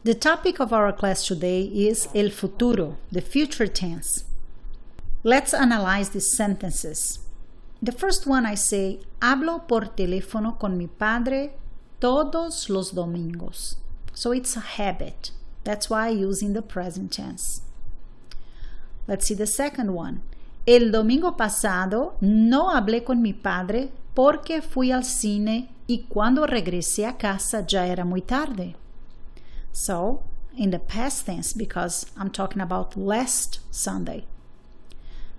The topic of our class today is el futuro, the future tense. Let's analyze these sentences. The first one I say, hablo por teléfono con mi padre todos los domingos. So it's a habit. That's why I use in the present tense. Let's see the second one. El domingo pasado no hablé con mi padre porque fui al cine y cuando regresé a casa ya era muy tarde. So, in the past tense, because I'm talking about last Sunday.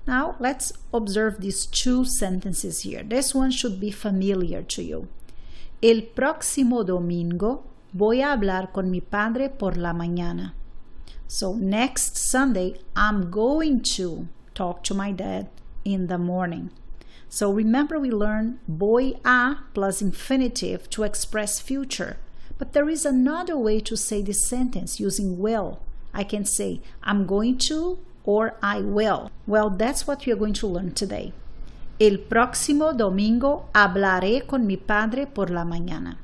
Now, let's observe these two sentences here. This one should be familiar to you. El próximo domingo voy a hablar con mi padre por la mañana. So, next Sunday, I'm going to talk to my dad in the morning. So, remember we learned voy a plus infinitive to express future. But there is another way to say this sentence using will. I can say, I'm going to or I will. Well, that's what we are going to learn today. El próximo domingo hablaré con mi padre por la mañana.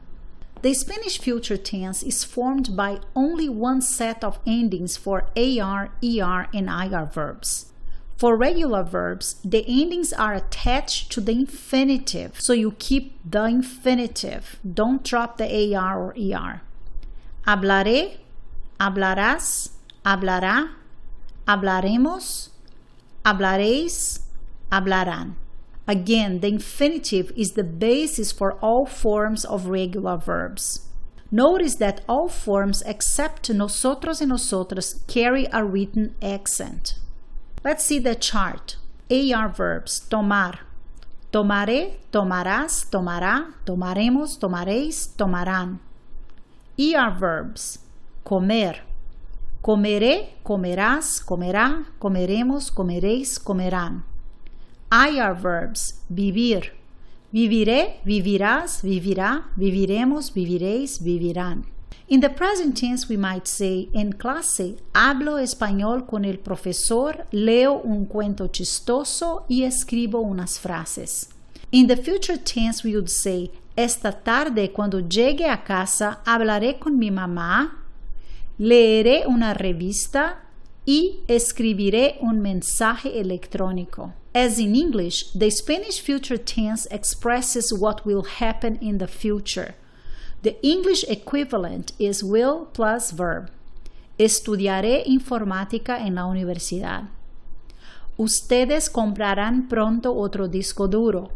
The Spanish future tense is formed by only one set of endings for AR, ER, and IR verbs. For regular verbs, the endings are attached to the infinitive, so you keep the infinitive. Don't drop the AR or ER. Hablaré, hablarás, hablará, hablaremos, hablaréis, hablarán. Again, the infinitive is the basis for all forms of regular verbs. Notice that all forms except nosotros and nosotras carry a written accent. Let's see the chart. AR verbs, tomar. Tomaré, tomarás, tomará, tomaremos, tomaréis, tomarán. ER verbs, comer. Comeré, comerás, comerá, comeremos, comeréis, comerán. IR verbs, vivir. Viviré, vivirás, vivirá, viviremos, viviréis, vivirán. In the present tense, we might say, en clase, hablo español con el profesor, leo un cuento chistoso y escribo unas frases. In the future tense, we would say, esta tarde, cuando llegue a casa, hablaré con mi mamá, leeré una revista y escribiré un mensaje electrónico. As in English, the Spanish future tense expresses what will happen in the future. The English equivalent is will plus verb. Estudiaré informática en la universidad. Ustedes comprarán pronto otro disco duro.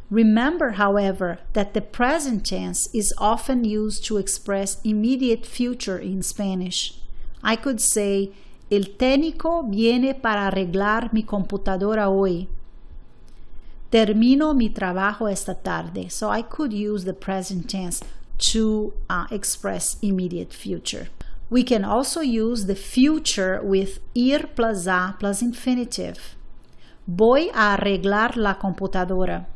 Remember, however, that the present tense is often used to express immediate future in Spanish. I could say, el técnico viene para arreglar mi computadora hoy. Termino mi trabajo esta tarde. So I could use the present tense to express immediate future. We can also use the future with ir plus a plus infinitive. Voy a arreglar la computadora.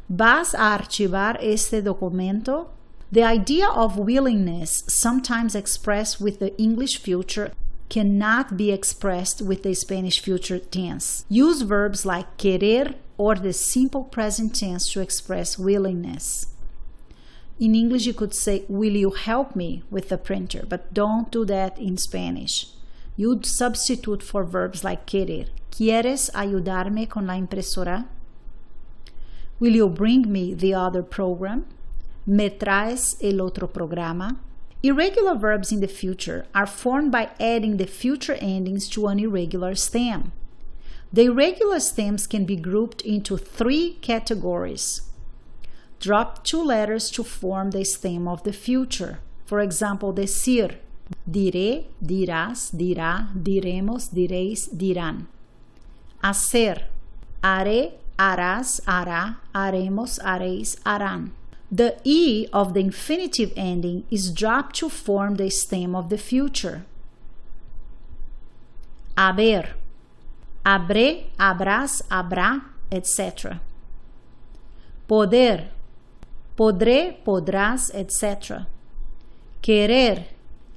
¿Vas a archivar este documento? The idea of willingness, sometimes expressed with the English future, cannot be expressed with the Spanish future tense. Use verbs like querer or the simple present tense to express willingness. In English, you could say, will you help me with the printer? But don't do that in Spanish. You'd substitute for verbs like querer. ¿Quieres ayudarme con la impresora? Will you bring me the other program? ¿Me traes el otro programa? Irregular verbs in the future are formed by adding the future endings to an irregular stem. The irregular stems can be grouped into three categories. Drop two letters to form the stem of the future. For example, decir, diré, dirás, dirá, diremos, diréis, dirán. Hacer, haré, harás, hará, haremos, haréis, harán. The E of the infinitive ending is dropped to form the stem of the future. Haber, habré, habrás, habrá, etc. Poder, podré, podrás, etc. Querer,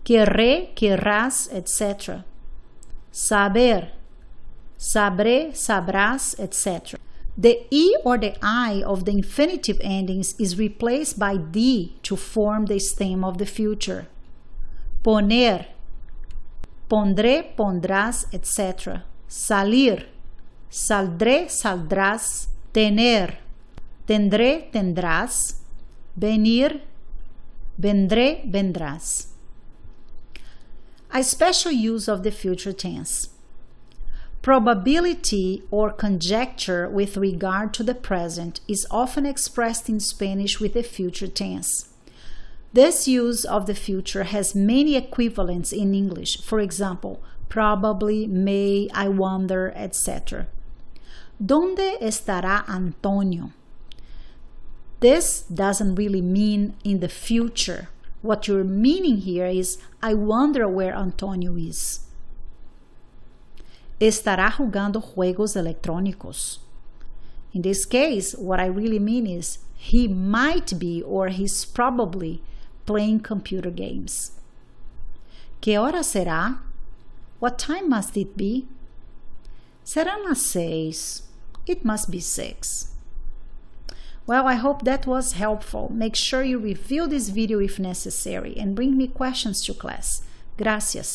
querré, querrás, etc. Saber, sabré, sabrás, etc. The E or the I of the infinitive endings is replaced by D to form the stem of the future. poner, pondré, pondrás, etc. Salir, saldré, saldrás, tener, tendré, tendrás, venir, vendré, vendrás. A special use of the future tense. Probability or conjecture with regard to the present is often expressed in Spanish with the future tense. This use of the future has many equivalents in English. For example, probably, may, I wonder, etc. ¿Dónde estará Antonio? This doesn't really mean in the future. What you're meaning here is, I wonder where Antonio is. Estará jugando juegos electrónicos. In this case, what I really mean is, he might be or he's probably playing computer games. ¿Qué hora será? What time must it be? Serán las 6. It must be 6. Well, I hope that was helpful. Make sure you review this video if necessary and bring me questions to class. Gracias.